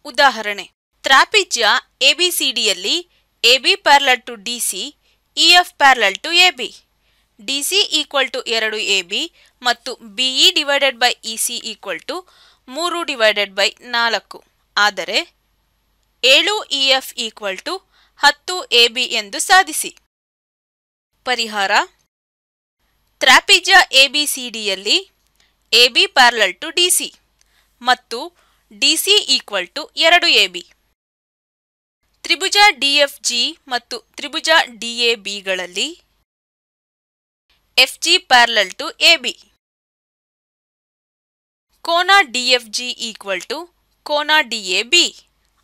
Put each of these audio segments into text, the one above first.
ಉದಾಹರಣೆ, ತ್ರಾಪಿಜ್ಯ ABCDಯಲ್ಲಿ AB parallel to DC, EF parallel to AB, DC equal to 2AB ಮತ್ತು BE divided by EC equal to 3/4. ಆದರೆ 7EF equal to 10AB ಎಂದು ಸಾಧಿಸಿ. ಪರಿಹಾರ: ತ್ರಾಪಿಜ್ಯ ABCDಯಲ್ಲಿ AB ಪ್ಯಾರಲಲ್ ಟು DC ಮತ್ತು DC ಈಕ್ವಲ್ ಟು 2AB. ತ್ರಿಭುಜ DFG ಮತ್ತು ತ್ರಿಭುಜ DABಗಳಲ್ಲಿ FG ಪ್ಯಾರಲಲ್ ಟು AB. ಕೋನ DFG ಈಕ್ವಲ್ ಟು ಕೋನ DAB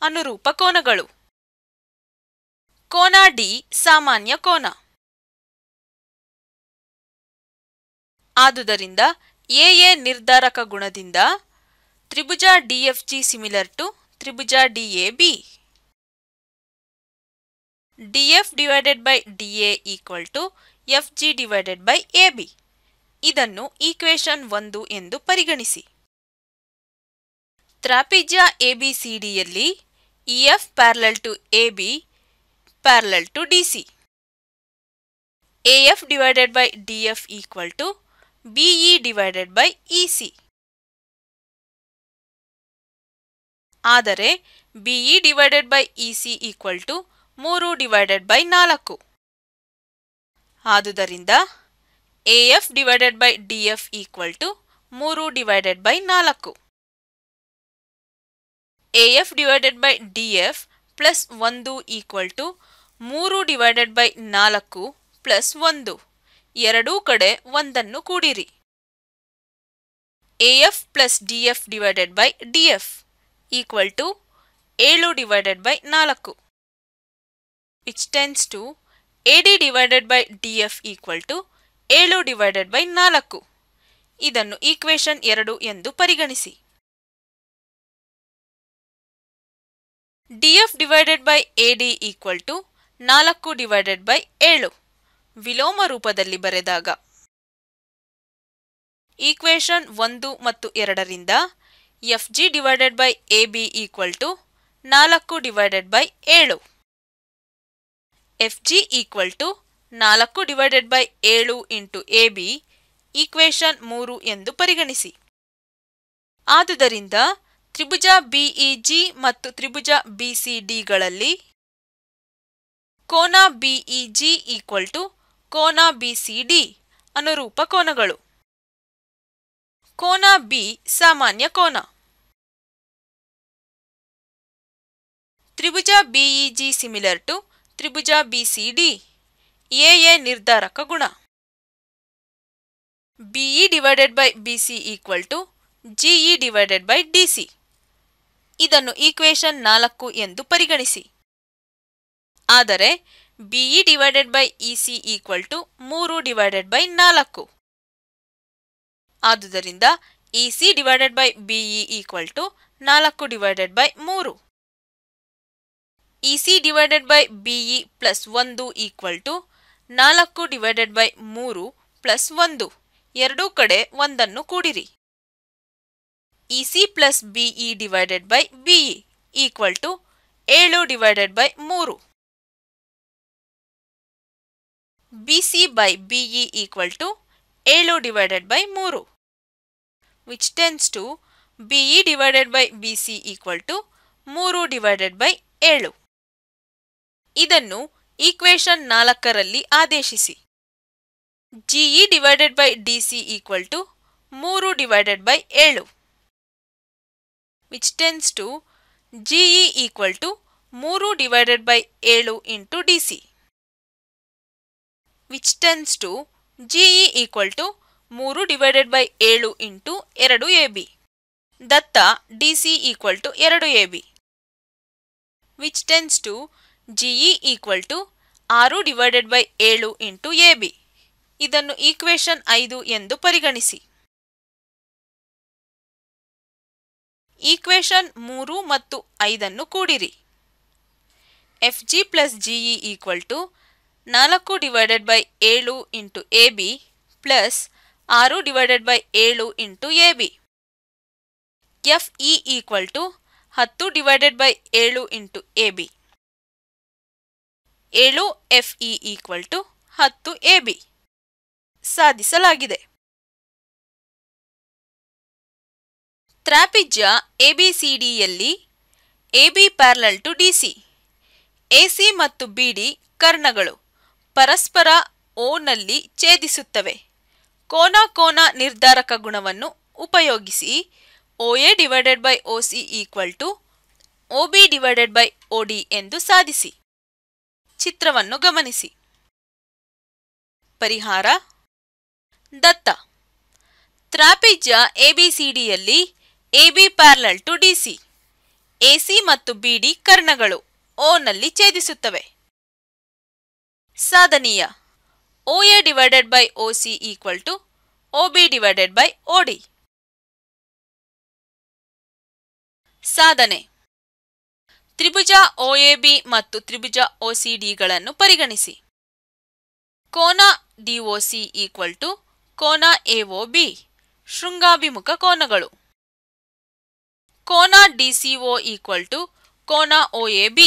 ಅನುರೂಪ ಕೋನಗಳು. ಕೋನ D ಸಾಮಾನ್ಯ ಕೋನ. ಆದುದರಿಂದ AA ನಿರ್ಧಾರಕ ಗುಣದಿಂದ ತ್ರಿಭುಜ DFG ಸಿಮಿಲರ್ ಟು ತ್ರಿಭುಜ DAB. DF divided by DA equal to FG divided by AB. ಇದನ್ನು ಈಕ್ವೇಶನ್ 1 ಎಂದು ಪರಿಗಣಿಸಿ. ತ್ರಾಪಿಜ್ಯ ABCDಯಲ್ಲಿ EF parallel to AB parallel to DC. AF divided by DF equal to BE divided by EC. ಆದರೆ BE divided by EC equal to 3/4. ಆದುದರಿಂದ AF divided by DF equal to 3/4. AF divided by DF plus 1 equal to 3/4 plus 1. ಎರಡೂ ಕಡೆ ಒಂದನ್ನು ಕೂಡಿರಿ. AF plus DF divided by DF equal to 7/4, which tends to AD divided by DF equal to 7/4. ಇದನ್ನು equation 2 ಎಂದು ಪರಿಗಣಿಸಿ. DF divided by AD equal to 4/7 ವಿಲೋಮ ರೂಪದಲ್ಲಿ ಬರೆದಾಗ ಈಕ್ವೇಶನ್ 1 ಮತ್ತು 2ರಿಂದ FG divided by AB equal to 4/7. FG equal to 4/7 into AB equation 3 ಎಂದು ಪರಿಗಣಿಸಿ. ಆದುದರಿಂದ ತ್ರಿಭುಜ BEG ಮತ್ತು ತ್ರಿಭುಜ BCDಗಳಲ್ಲಿ ಕೋನ BEG ಈಕ್ವಲ್ ಟು ಕೋನ BCD ಅನುರೂಪ ಕೋನಗಳು. ಕೋನ B ಸಾಮಾನ್ಯ ಕೋನ. ತ್ರಿಭುಜ BEG ಸಿಮಿಲರ್ ಟು ತ್ರಿಭುಜ BCD. AA ನಿರ್ಧಾರಕ ಗುಣ. BE divided by BC equal to GE divided by DC. ಇದನ್ನು ಈಕ್ವೇಶನ್ 4 ಎಂದು ಪರಿಗಣಿಸಿ. ಆದರೆ BE divided by EC equal to 3/4. ಆದುದರಿಂದ EC divided by BE equal to 4/3. EC divided by BE plus 1 equal to 4/3 plus 1. ಎರಡೂ ಕಡೆ ಒಂದನ್ನು ಕೂಡಿರಿ. EC plus BE divided by BE equal to 7/3. BC by BE equal to 7/3, which tends to BE divided by BC equal to 3/7. ಇದನ್ನು equation 4ರಲ್ಲಿ ಆದೇಶಿಸಿ. GE divided by DC equal to 3/7, which tends to GE equal to 3/7 into DC, which tends to GE equal to 3/7 into 2AB. ದತ್ತ DC equal to 2AB, which tends to GE equal to 6/7 into AB. ಇದನ್ನು equation 5 ಎಂದು ಪರಿಗಣಿಸಿ. Equation 3 ಮತ್ತು 5 ಕೂಡಿರಿ. FG plus GE equal to 4/7 into AB plus 6/7 into AB. FE equal to 10 divided by 7 into AB. 7 FE equal to 10 AB. ಸಾಧಿಸಲಾಗಿದೆ. ತ್ರಾಪಿಜ್ಯ ABCDಯಲ್ಲಿ AB parallel to DC, AC ಮತ್ತು BD ಕರ್ಣಗಳು ಪರಸ್ಪರ O ನಲ್ಲಿ ಛೇದಿಸುತ್ತವೆ. ಕೋನ ನಿರ್ಧಾರಕ ಗುಣವನ್ನು ಉಪಯೋಗಿಸಿ OA divided by OC equal to OB divided by OD ಎಂದು ಸಾಧಿಸಿ. ಚಿತ್ರವನ್ನು ಗಮನಿಸಿ. ಪರಿಹಾರ. ದತ್ತ. ತ್ರಾಪಿಜ್ಯ ABCDಯಲ್ಲಿ AB parallel to DC, AC ಮತ್ತು BD ಕರ್ಣಗಳು O ನಲ್ಲಿ ಛೇದಿಸುತ್ತವೆ. ಸಾಧನೀಯ. OA divided by OC equal to OB divided by OD. ಸಾಧನೆ. ತ್ರಿಭುಜ OAB ಮತ್ತು ತ್ರಿಭುಜ OCDಗಳನ್ನು ಪರಿಗಣಿಸಿ. ಕೋನ DOC ಈಕ್ವಲ್ ಟು ಕೋನ AOB ಶೃಂಗಾಭಿಮುಖ ಕೋನಗಳು. ಕೋನ DCO ಈಕ್ವಲ್ ಟು ಕೋನ OAB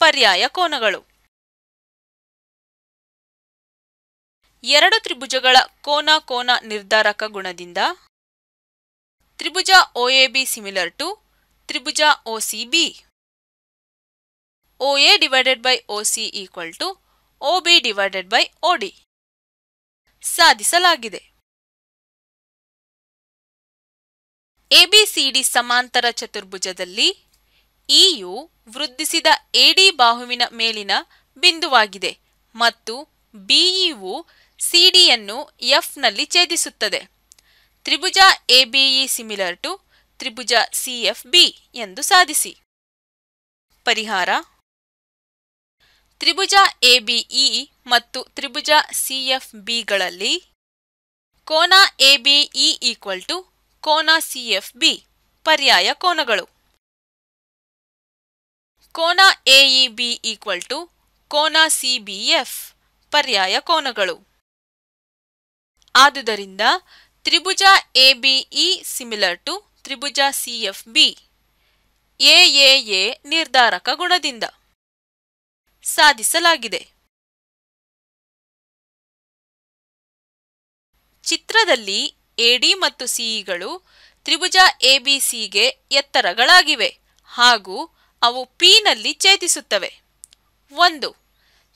ಪರ್ಯಾಯ ಕೋನಗಳು. ಎರಡು ತ್ರಿಭುಜಗಳ ಕೋನ ನಿರ್ಧಾರಕ ಗುಣದಿಂದ ತ್ರಿಭುಜ OAB ಸಿಮಿಲರ್ ಟು ತ್ರಿಭುಜ OCB. OA divided by OC equal to OB divided by OD. ಸಾಧಿಸಲಾಗಿದೆ. ABCD ಸಮಾಂತರ ಚತುರ್ಭುಜದಲ್ಲಿ EU ವೃದ್ಧಿಸಿದ AD ಬಾಹುವಿನ ಮೇಲಿನ ಬಿಂದುವಾಗಿದೆ ಮತ್ತು BEಯು CDಯನ್ನು F ನಲ್ಲಿ ಛೇದಿಸುತ್ತದೆ. ತ್ರಿಭುಜ ABE ಸಿಮಿಲರ್ ಟು ತ್ರಿಭುಜ CFB ಎಂದು ಸಾಧಿಸಿ. ಪರಿಹಾರ. ತ್ರಿಭುಜ ABE ಮತ್ತು ತ್ರಿಭುಜ CFBಗಳಲ್ಲಿ ಕೋನ ABE ಈಕ್ವಲ್ ಟು ಕೋನ CFB ಪರ್ಯಾಯ ಕೋನಗಳು. ಕೋನ AEB ಈಕ್ವಲ್ ಟು ಕೋನ CBF ಪರ್ಯಾಯ ಕೋನಗಳು. ಆದುದರಿಂದ ತ್ರಿಭುಜ ABE ಸಿಮಿಲರ್ ಟು ತ್ರಿಭುಜ CFB AAA ನಿರ್ಧಾರಕ ಗುಣದಿಂದ. ಸಾಧಿಸಲಾಗಿದೆ. ಚಿತ್ರದಲ್ಲಿ AD ಮತ್ತು CEಗಳು ತ್ರಿಭುಜ ABCಗೆ ಎತ್ತರಗಳಾಗಿವೆ ಹಾಗೂ ಅವು P ನಲ್ಲಿ ಛೇದಿಸುತ್ತವೆ. 1.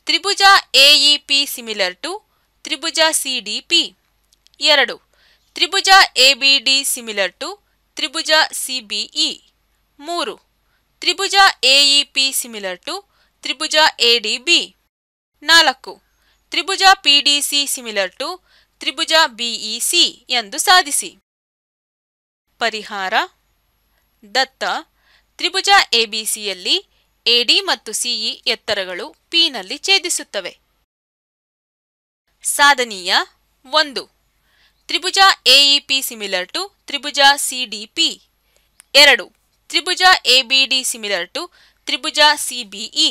ತ್ರಿಭುಜ AEP ಸಿಮಿಲರ್ ಟು ತ್ರಿಭುಜ CDP. 2. ತ್ರಿಭುಜ ABD ಸಿಮಿಲರ್ ಟು ತ್ರಿಭುಜ CBE. 3. ತ್ರಿಭುಜ AEP ಸಿಮಿಲರ್ ಟು ತ್ರಿಭುಜ ADB. 4. ತ್ರಿಭುಜ PDC ಸಿಮಿಲರ್ ಟು ತ್ರಿಭುಜ BEC ಎಂದು ಸಾಧಿಸಿ. ಪರಿಹಾರ. ದತ್ತ. ತ್ರಿಭುಜ ABCಯಲ್ಲಿ AD ಮತ್ತು CE ಎತ್ತರಗಳು P ನಲ್ಲಿ ಛೇದಿಸುತ್ತವೆ. ಸಾಧನೀಯ. 1. ತ್ರಿಭುಜ AEP ಸಿಮಿಲರ್ ಟು ತ್ರಿಭುಜ CDP. 2. ತ್ರಿಭುಜ ABD ಸಿಮಿಲರ್ ಟು ತ್ರಿಭುಜ CBE.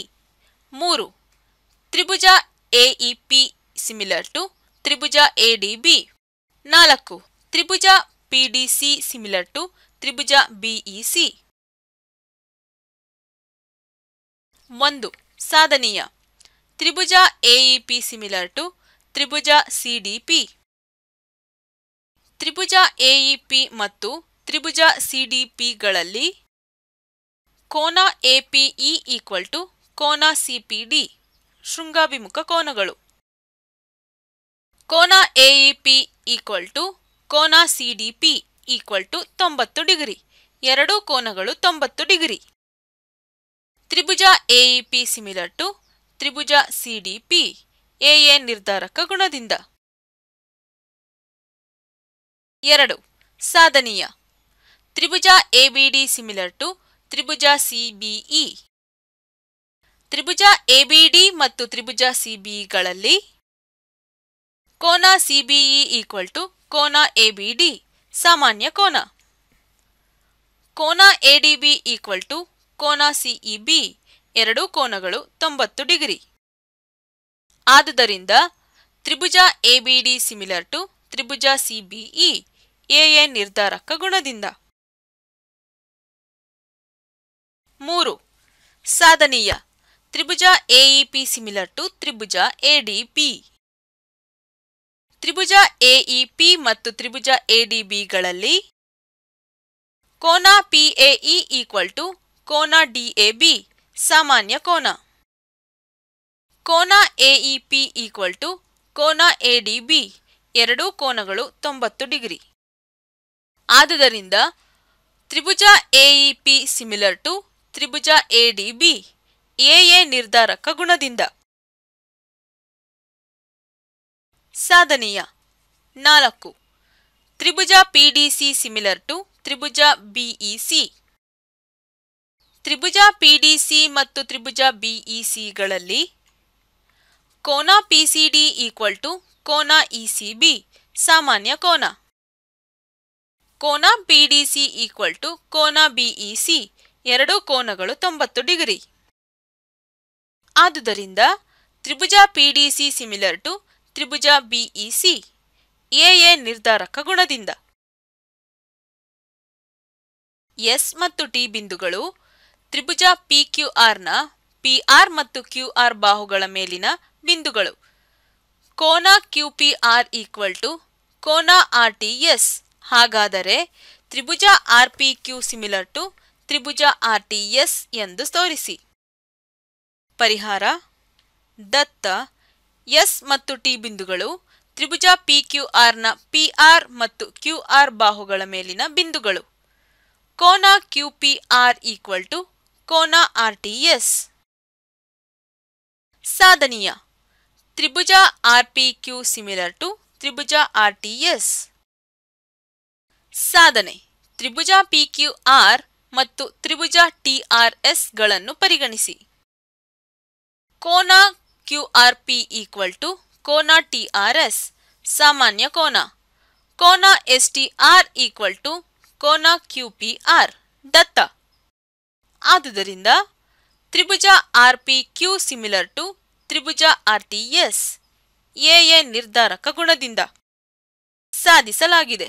3. ತ್ರಿಭುಜ AEP ಸಿಮಿಲರ್ ಟು ತ್ರಿಭುಜ ADB. 4. ತ್ರಿಭುಜ PDC ಸಿಮಿಲರ್ ಟು ತ್ರಿಭುಜ BEC. 1. ಸಾಧನೀಯ. ತ್ರಿಭುಜ AEP ಸಿಮಿಲರ್ ಟು ತ್ರಿಭುಜ CDP. ತ್ರಿಭುಜ AEP ಮತ್ತು ತ್ರಿಭುಜ CDPಗಳಲ್ಲಿ ಕೋನ APE ಈಕ್ವಲ್ ಟು ಕೋನ CPD ಶೃಂಗಾಭಿಮುಖ ಕೋನಗಳು. ಕೋನ AEP ಈಕ್ವಲ್ ಟು ಕೋನ CDP ಈಕ್ವಲ್ ಟು 90 ಡಿಗ್ರಿ. ಎರಡೂ ಕೋನಗಳು 90 degree. Tribhuja AEP similar to ತ್ರಿಭುಜ CDP AA ನಿರ್ಧಾರಕ ಗುಣದಿಂದ. 2. ಸಾಧನೀಯ. ತ್ರಿಭುಜ ABD ಸಿಮಿಲರ್ ಟು ತ್ರಿಭುಜ CBE. ತ್ರಿಭುಜ ABD ಮತ್ತು ತ್ರಿಭುಜ CBEಗಳಲ್ಲಿ ಕೋನ CBE ಈಕ್ವಲ್ ಟು ಕೋನ ABD ಸಾಮಾನ್ಯ ಕೋನ. ಕೋನ ADB ಈಕ್ವಲ್ ಟು ಕೋನ CEB ಎರಡೂ ಕೋನಗಳು 90 ಡಿಗ್ರಿ. ಆದುದರಿಂದ ತ್ರಿಭುಜ ABD ಸಿಮಿಲರ್ ಟು ತ್ರಿಭುಜ CBE AA ನಿರ್ಧಾರಕ ಗುಣದಿಂದ. 3. ಸಾಧನೀಯ ತ್ರಿಭುಜ ಎಇಪಿ ಸಿಮಿಲರ್ ಟು ತ್ರಿಭುಜ ಎಡಿಬಿ. ತ್ರಿಭುಜ ಎಇಪಿ ಮತ್ತು ತ್ರಿಭುಜ ಎಡಿಬಿಗಳಲ್ಲಿ ಕೋನ ಪಿಎಇ ಈಕ್ವಲ್ ಟು ಕೋನ ಡಿಎಬಿ ಸಾಮಾನ್ಯ ಕೋನ. ಕೋನ ಎಇಪಿ ಈಕ್ವಲ್ ಟು ಕೋನ ಎಡಿಬಿ ಎರಡೂ ಕೋನಗಳು 90 ಡಿಗ್ರಿ. ಆದುದರಿಂದ ತ್ರಿಭುಜ ಎಇಪಿ ಸಿಮಿಲರ್ ಟು ತ್ರಿಭುಜ ಎಡಿಬಿ ಎಎ ನಿರ್ಧಾರಕ ಗುಣದಿಂದ. ಸಾಧನೀಯ 4. ತ್ರಿಭುಜ PDC similar to Tribhuja ಬಿಇಸಿ. Tribhuja PDC ಮತ್ತು ತ್ರಿಭುಜ ಬಿಇಸಿಗಳಲ್ಲಿ ಕೋನ ಪಿಸಿಡಿ ಈಕ್ವಲ್ ಟು ಕೋನ ಇಸಿಬಿ ಸಾಮಾನ್ಯ ಕೋನ. ಕೋನ ಪಿಡಿಸಿ ಈಕ್ವಲ್ ಟು ಕೋನ ಬಿಇಸಿ ಎರಡೂ ಕೋನಗಳು 90 ಡಿಗ್ರಿ. ಆದುದರಿಂದ ತ್ರಿಭುಜ PDC similar to Tribhuja ಬಿಇಸಿ AA ನಿರ್ಧಾರಕ ಗುಣದಿಂದ. ಎಸ್ ಮತ್ತು ಟಿ ಬಿಂದುಗಳು ತ್ರಿಭುಜ ಪಿಕ್ಯೂಆರ್ನ ಪಿಆರ್ ಮತ್ತು ಕ್ಯೂಆರ್ ಬಾಹುಗಳ ಮೇಲಿನ ಬಿಂದುಗಳು. ಕೋನ ಕ್ಯೂಪಿಆರ್ ಈಕ್ವಲ್ ಟು ಕೋನ ಆರ್ಟಿಎಸ್. ಹಾಗಾದರೆ ತ್ರಿಭುಜ ಆರ್ಪಿಕ್ಯೂ ಸಿಮಿಲರ್ ಟು ತ್ರಿಭುಜ ಆರ್ಟಿಎಸ್ ಎಂದು ತೋರಿಸಿ. ಪರಿಹಾರ ದತ್ತ ಎಸ್ ಮತ್ತು ಟಿ ಬಿಂದುಗಳು ತ್ರಿಭುಜ ಪಿಕ್ಯೂಆರ್ನ ಪಿಆರ್ ಮತ್ತು ಕ್ಯೂಆರ್ ಬಾಹುಗಳ ಮೇಲಿನ ಬಿಂದುಗಳು. ಕೋನ ಕ್ಯೂಪಿಆರ್ ಈಕ್ವಲ್ ಟು ಕೋನ ಆರ್ಟಿಎಸ್. ಸಾಧನೀಯ ತ್ರಿಭುಜ ಆರ್ಪಿಕ್ಯೂ ಸಿಮಿಲರ್ ಟು ತ್ರಿಭುಜ ಆರ್ಟಿಎಸ್. ಸಾಧನೆ ತ್ರಿಭುಜ ಪಿಕ್ಯೂಆರ್ ಮತ್ತು ತ್ರಿಭುಜ ಟಿಆರ್ಎಸ್ ಗಳನ್ನು ಪರಿಗಣಿಸಿ. ಕೋನ ಕ್ಯೂಆರ್ಪಿ ಈಕ್ವಲ್ ಟು ಕೋನ ಟಿಆರ್ಎಸ್ ಸಾಮಾನ್ಯ ಕೋನ. ಕೋನ ಎಸ್ಟಿಆರ್ ಈಕ್ವಲ್ ಟು ಕೋನ ಕ್ಯೂಪಿಆರ್ ದತ್ತ. ಆದುದರಿಂದ ತ್ರಿಭುಜ ಆರ್ಪಿಕ್ಯೂ ಸಿಮಿಲರ್ ಟು ತ್ರಿಭುಜ ಆರ್ಟಿಎಸ್ ಎಎ ನಿರ್ಧಾರಕ ಗುಣದಿಂದ. ಸಾಧಿಸಲಾಗಿದೆ.